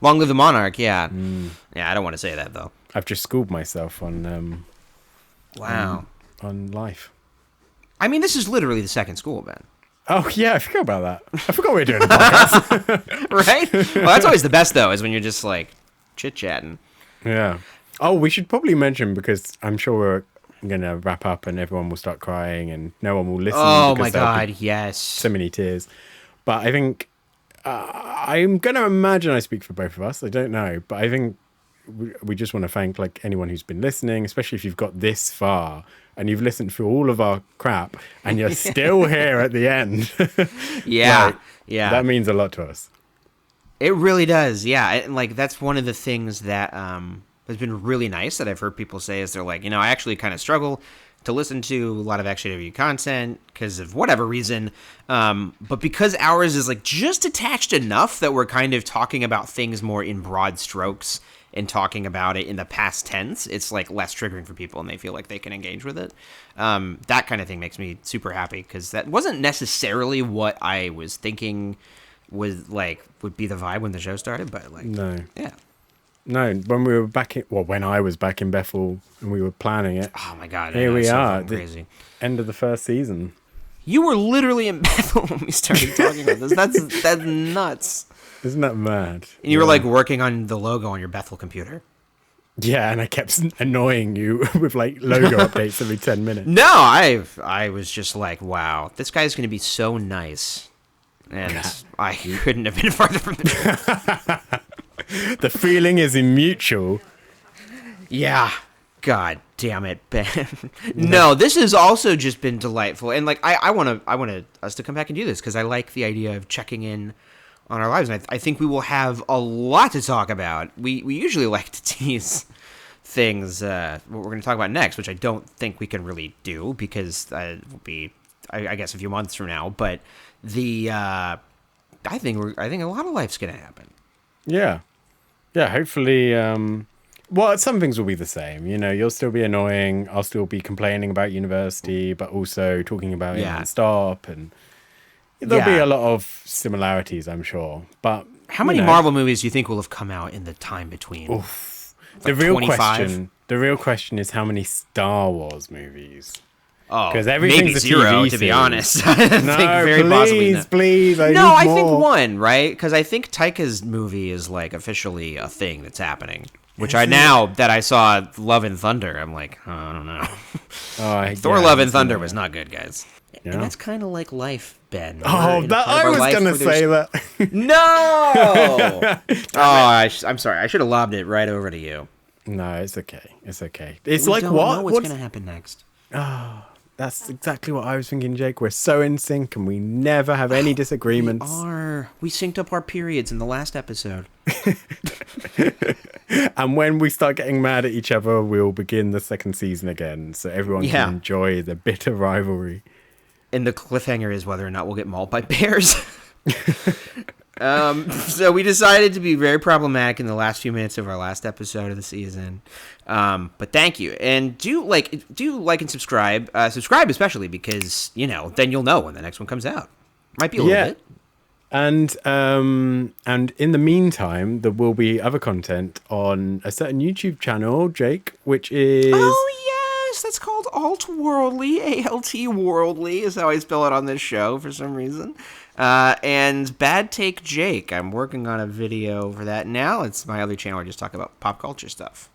Long live the monarch, yeah. Yeah, I don't want to say that, though. I've just schooled myself on wow. On life. I mean, this is literally the second school, Ben. Oh, yeah, I forgot about that. I forgot we were doing a podcast. Right? Well, that's always the best, though, is when you're just, like, chit-chatting. Yeah. Oh, we should probably mention, because I'm sure we're going to wrap up and everyone will start crying and no one will listen. Oh, my God, yes. So many tears. But I think, I'm going to imagine I speak for both of us. I don't know. But I think we just want to thank like anyone who's been listening, especially if you've got this far and you've listened through all of our crap and you're still here at the end. Yeah. Like, yeah. That means a lot to us. It really does. Yeah. And like, that's one of the things that has been really nice that I've heard people say is they're like, you know, I actually kind of struggle to listen to a lot of XJW content because of whatever reason. But because ours is like just attached enough that we're kind of talking about things more in broad strokes and talking about it in the past tense, it's like less triggering for people and they feel like they can engage with it. That kind of thing makes me super happy because that wasn't necessarily what I was thinking was like would be the vibe when the show started, but like, no. Yeah. No, when we were back in, well, when I was back in Bethel and we were planning it. Oh my God. Here we are. Crazy. End of the first season. You were literally in Bethel when we started talking about this. That's nuts. Isn't that mad? And you were like working on the logo on your Bethel computer. Yeah, and I kept annoying you with like logo updates every 10 minutes. No, I was just like, wow, this guy's going to be so nice. And God. I couldn't have been farther from the truth. The feeling is mutual. Yeah. God damn it, Ben. No, this has also just been delightful. And like I want us to come back and do this because I like the idea of checking in on our lives. And I think we will have a lot to talk about. We usually like to tease things, what we're going to talk about next, which I don't think we can really do because it will be, I guess, a few months from now. But I think a lot of life's going to happen. Yeah. Yeah, hopefully, well, some things will be the same. You know, you'll still be annoying. I'll still be complaining about university, but also talking about it non-stop. And there'll be a lot of similarities, I'm sure. But how many Marvel movies do you think will have come out in the time between? Oof. Like The real question is how many Star Wars movies? Oh, because everything's maybe a zero, TV to be series. honest. I think very please, possibly not. Please. I think one, right? Because I think Taika's movie is like officially a thing that's happening. Which now that I saw Love and Thunder, I'm like, oh, I don't know. Thor Love and Thunder was not good, guys. Yeah. And that's kind of like life, Ben. I was going to say that. No! I'm sorry. I should have lobbed it right over to you. No, it's okay. It's okay. It's we like don't what? Know what's going to happen next? Oh, that's exactly what I was thinking, Jake. We're so in sync and we never have any disagreements. We synced up our periods in the last episode. And when we start getting mad at each other, we'll begin the second season again. So everyone can enjoy the bitter rivalry. And the cliffhanger is whether or not we'll get mauled by bears. So we decided to be very problematic in the last few minutes of our last episode of the season. But thank you. And do like and subscribe. Subscribe especially because, then you'll know when the next one comes out. Might be a little bit. And in the meantime, there will be other content on a certain YouTube channel, Jake, which is... Oh, yes! That's called Alt-Worldly. A-L-T Worldly is how I spell it on this show for some reason. And Bad Take Jake. I'm working on a video for that now. It's my other channel where I just talk about pop culture stuff.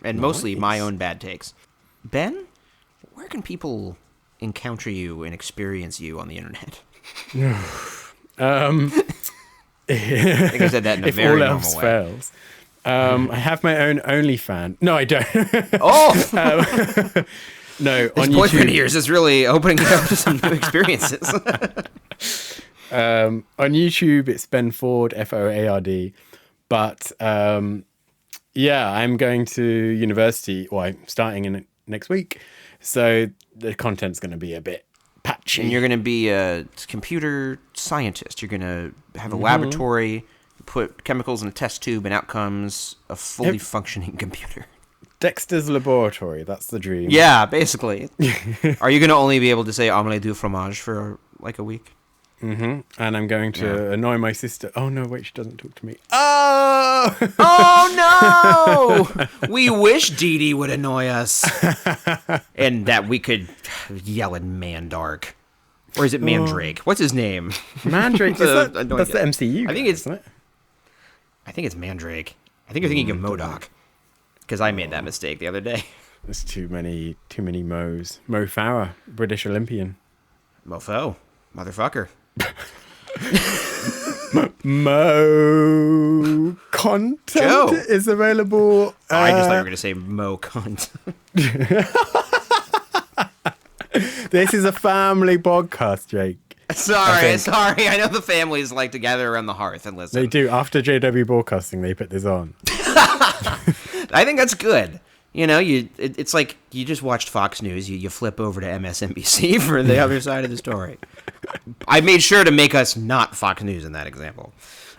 And mostly my own bad takes. Ben, where can people encounter you and experience you on the internet? I think I said that in a very normal way. Fails. I have my own OnlyFans. No, I don't. Oh! No, this on boyfriend YouTube. of yours is really opening it up to some new experiences. On YouTube, it's Ben Ford, F-O-A-R-D. But I'm going to university. Well, I'm starting in next week. So the content's going to be a bit patchy. And you're going to be a computer scientist. You're going to have a laboratory, put chemicals in a test tube, and out comes a fully functioning computer. Dexter's Laboratory. That's the dream. Yeah, basically. Are you going to only be able to say omelette du fromage for like a week? Mm-hmm. And I'm going to annoy my sister. Oh, no, wait, she doesn't talk to me. Oh! Oh, no! We wish Dee Dee would annoy us. And that we could yell at Mandark. Or is it Mandrake? What's his name? Mandrake? That's the MCU. I think it's... isn't it? I think it's Mandrake. I think you're thinking of MODOK. Because I made that mistake the other day. There's too many Mo's. Mo Farah, British Olympian. Mofo. Motherfucker. Mo content Joe. is available. I just thought you were going to say Mo cunt. This is a family podcast, Jake. Sorry. I know the families like to gather around the hearth and listen. They do. After JW Broadcasting, they put this on. I think that's good. You know, it's like you just watched Fox News. You flip over to MSNBC for the other side of the story. I made sure to make us not Fox News in that example.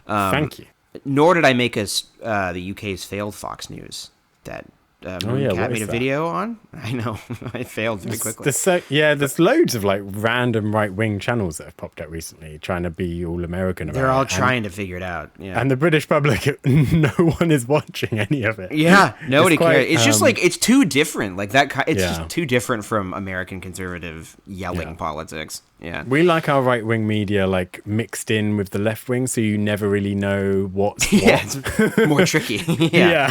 Thank you. Nor did I make us the UK's failed Fox News that Cat made a video on. I know. I failed very quickly. There's loads of like random right-wing channels that have popped up recently trying to be all American about it. They're all trying to figure it out. Yeah. And the British public, no one is watching any of it. Yeah, nobody cares. It's just like, it's too different. Like that. It's just too different from American conservative yelling politics. Yeah. We like our right-wing media like mixed in with the left-wing, so you never really know what's what. Yeah, it's more tricky. Yeah.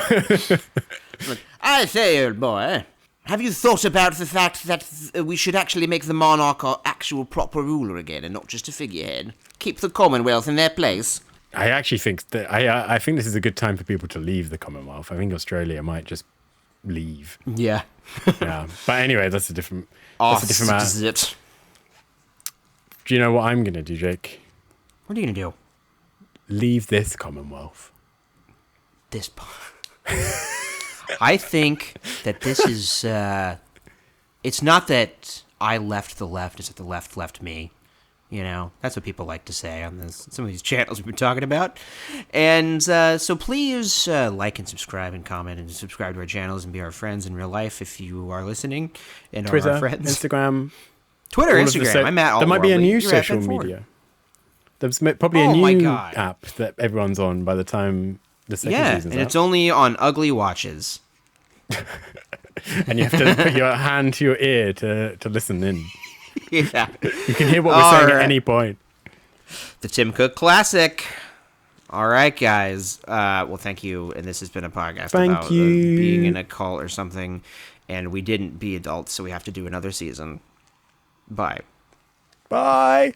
Look, I say, old boy, have you thought about the fact that we should actually make the monarch our actual proper ruler again and not just a figurehead? Keep the Commonwealth in their place? I actually think that I think this is a good time for people to leave the Commonwealth. I think Australia might just leave. Yeah. Yeah. But anyway, that's a different matter. Do you know what I'm going to do, Jake? What are you going to do? Leave this Commonwealth. This part. I think that this is, it's not that I left the left, it's that the left left me. You know, that's what people like to say on some of these channels we've been talking about. And so please like and subscribe and comment and subscribe to our channels and be our friends in real life if you are listening and Twitter, are our friends. Instagram. Twitter, Instagram. I'm at all. There might be a new social media. There's probably a new app that everyone's on by the time the second season's and out. it's only on Ugly Watches. And you have to put your hand to your ear to listen in. Yeah. You can hear what we're saying at any point. The Tim Cook Classic. All right, guys. Well, thank you. And this has been a podcast about being in a cult or something. And we didn't be adults, so we have to do another season. Bye. Bye.